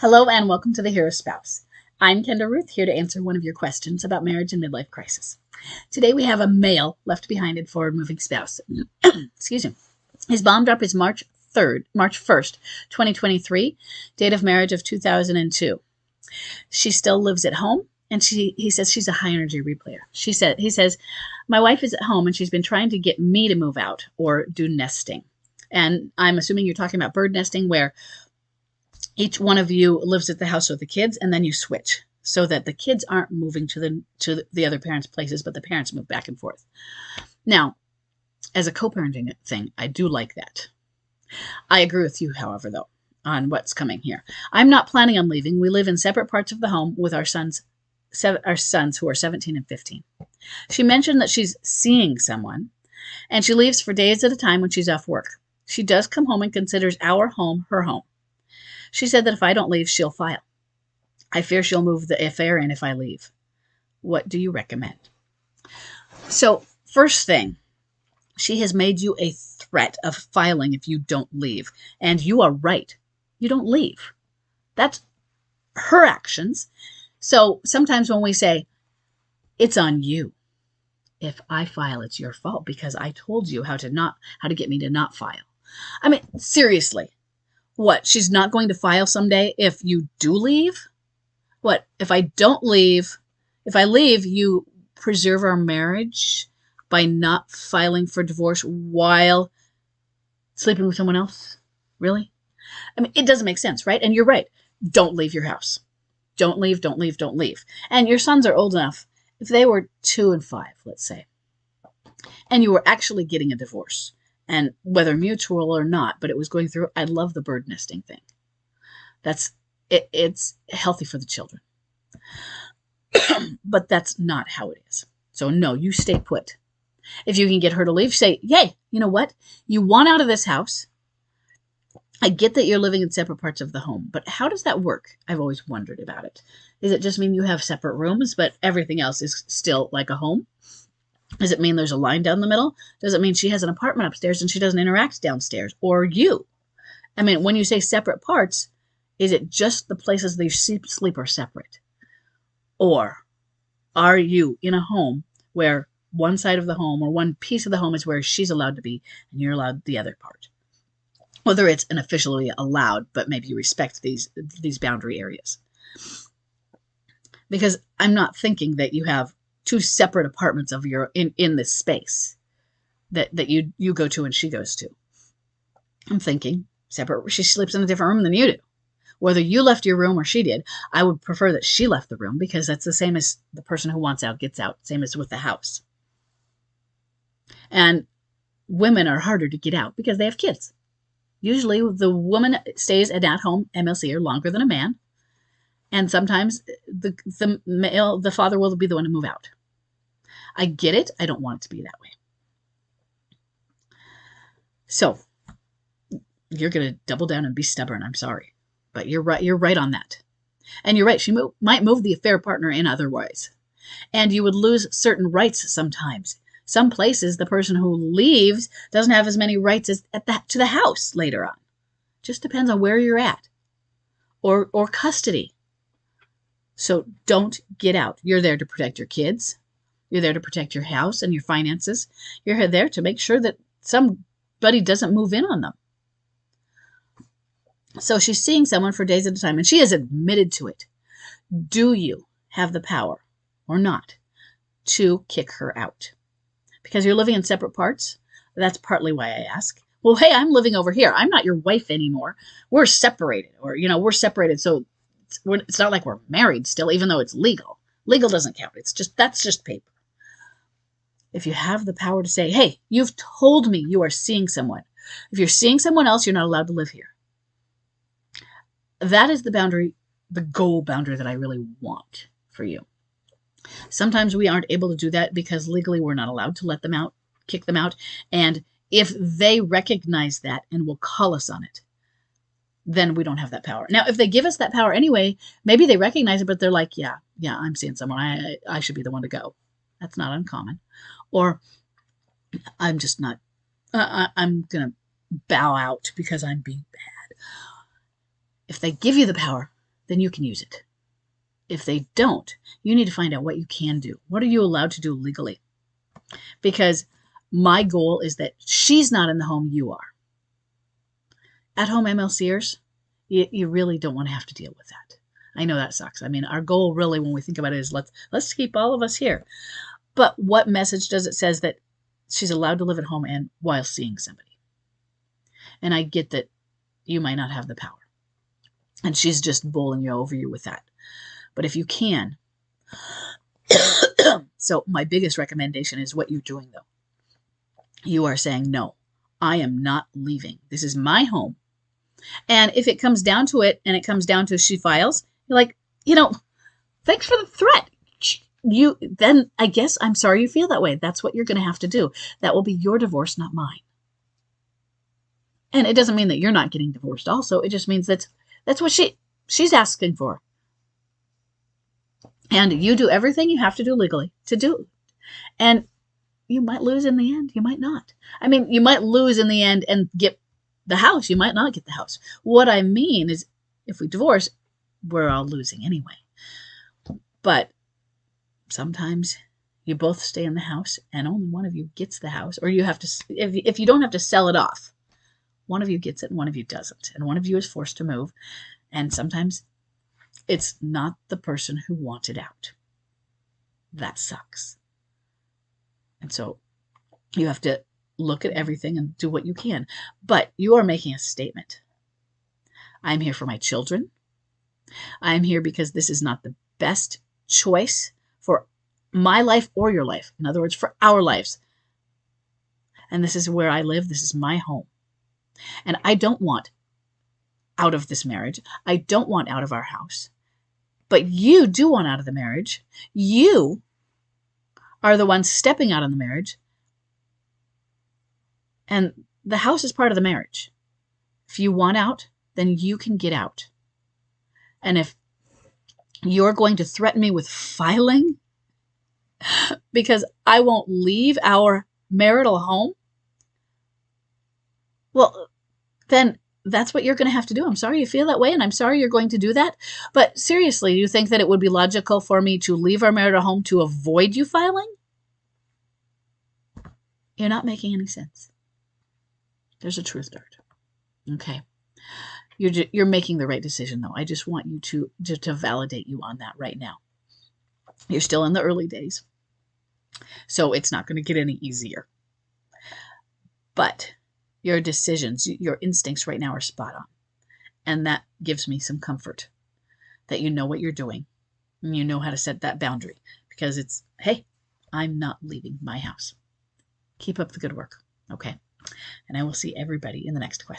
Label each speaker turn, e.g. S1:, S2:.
S1: Hello and welcome to The Hero Spouse. I'm Kendra Ruth, here to answer one of your questions about marriage and midlife crisis. Today we have a male left behind and forward-moving spouse. Excuse me. His bomb drop is March 1st, 2023, date of marriage of 2002. She still lives at home, and he says she's a high-energy replayer. He says, my wife is at home, and she's been trying to get me to move out or do nesting. And I'm assuming you're talking about bird nesting, where each one of you lives at the house with the kids, and then you switch so that the kids aren't moving to the other parents' places, but the parents move back and forth. Now, as a co-parenting thing, I do like that. I agree with you, however, though, on what's coming here. I'm not planning on leaving. We live in separate parts of the home with our sons who are 17 and 15. She mentioned that she's seeing someone, and she leaves for days at a time when she's off work. She does come home and considers our home her home. She said that if I don't leave, she'll file. I fear she'll move the affair in if I leave. What do you recommend? So, first thing, she has made you a threat of filing if you don't leave. And you are right. You don't leave. That's her actions. So sometimes when we say, it's on you. If I file, it's your fault because I told you how to get me to not file. I mean, seriously. What, she's not going to file someday if you do leave? What, if I don't leave, if I leave, you preserve our marriage by not filing for divorce while sleeping with someone else? Really? I mean, it doesn't make sense, right? And you're right. Don't leave your house. Don't leave, don't leave, don't leave. And your sons are old enough. If they were 2 and 5, let's say, and you were actually getting a divorce, and whether mutual or not, but it was going through, I love the bird nesting thing. It's healthy for the children. But that's not how it is. So no, you stay put. If you can get her to leave, say, yay, you know what? You want out of this house. I get that you're living in separate parts of the home, but how does that work? I've always wondered about it. Does it just mean you have separate rooms, but everything else is still like a home? Does it mean there's a line down the middle? Does it mean she has an apartment upstairs and she doesn't interact downstairs? Or you? I mean, when you say separate parts, is it just the places that you sleep are separate? Or are you in a home where one side of the home or one piece of the home is where she's allowed to be and you're allowed the other part? Whether it's unofficially allowed, but maybe you respect these boundary areas. Because I'm not thinking that you have 2 separate apartments of your in this space that you go to and she goes to. I'm thinking separate. She sleeps in a different room than you do. Whether you left your room or she did, I would prefer that she left the room because that's the same as the person who wants out gets out. Same as with the house. And women are harder to get out because they have kids. Usually the woman stays at home MLC or longer than a man. And sometimes the father will be the one to move out. I get it. I don't want it to be that way. So you're going to double down and be stubborn. I'm sorry, but you're right. You're right on that. And you're right. She might move the affair partner in otherwise. And you would lose certain rights sometimes. Some places, the person who leaves doesn't have as many rights as to the house later on. Just depends on where you're at or custody. So don't get out. You're there to protect your kids. You're there to protect your house and your finances. You're there to make sure that somebody doesn't move in on them. So she's seeing someone for days at a time, and she has admitted to it. Do you have the power or not to kick her out? Because you're living in separate parts? That's partly why I ask. Well, hey, I'm living over here. I'm not your wife anymore. We're separated, or, we're separated. So it's not like we're married still, even though it's legal. Legal doesn't count. That's just paper. If you have the power to say, hey, you've told me you are seeing someone. If you're seeing someone else, you're not allowed to live here. That is the boundary, the goal boundary that I really want for you. Sometimes we aren't able to do that because legally we're not allowed to let them out, kick them out. And if they recognize that and will call us on it, then we don't have that power. Now, if they give us that power anyway, maybe they recognize it, but they're like, yeah, I'm seeing someone. I should be the one to go. That's not uncommon. Or I'm just not, I'm going to bow out because I'm being bad. If they give you the power, then you can use it. If they don't, you need to find out what you can do. What are you allowed to do legally? Because my goal is that she's not in the home, you are. At-home MLCers, you really don't want to have to deal with that. I know that sucks. I mean, our goal really, when we think about it, is let's keep all of us here. But what message does it says that she's allowed to live at home and while seeing somebody? And I get that you might not have the power. And she's just bowling you over you with that. But if you can, so my biggest recommendation is what you're doing, though. You are saying, no, I am not leaving. This is my home. And if it comes down to it, and it comes down to she files, you're like, thanks for the threat. Then I guess I'm sorry you feel that way. That's what you're going to have to do. That will be your divorce, not mine. And it doesn't mean that you're not getting divorced also. It just means that's what she's asking for. And you do everything you have to do legally to do. And you might lose in the end. You might not. I mean, you might lose in the end and get the house. You might not get the house. What I mean is, if we divorce, we're all losing anyway. But sometimes you both stay in the house and only one of you gets the house. Or you have to, if you don't have to sell it off, one of you gets it and one of you doesn't. And one of you is forced to move. And sometimes it's not the person who wanted out. That sucks. And so you have to look at everything and do what you can. But you are making a statement. I'm here for my children. I'm here because this is not the best choice for my life or your life. In other words, for our lives. And this is where I live. This is my home. And I don't want out of this marriage. I don't want out of our house. But you do want out of the marriage. You are the ones stepping out of the marriage. And the house is part of the marriage. If you want out, then you can get out. And if you're going to threaten me with filing because I won't leave our marital home, well, then that's what you're going to have to do. I'm sorry you feel that way, and I'm sorry you're going to do that. But seriously, you think that it would be logical for me to leave our marital home to avoid you filing? You're not making any sense. There's a truth dart. Okay. You're making the right decision, though. I just want you to validate you on that right now. You're still in the early days, so it's not going to get any easier. But your decisions, your instincts right now are spot on. And that gives me some comfort that you know what you're doing and you know how to set that boundary, because it's, hey, I'm not leaving my house. Keep up the good work. Okay. And I will see everybody in the next question.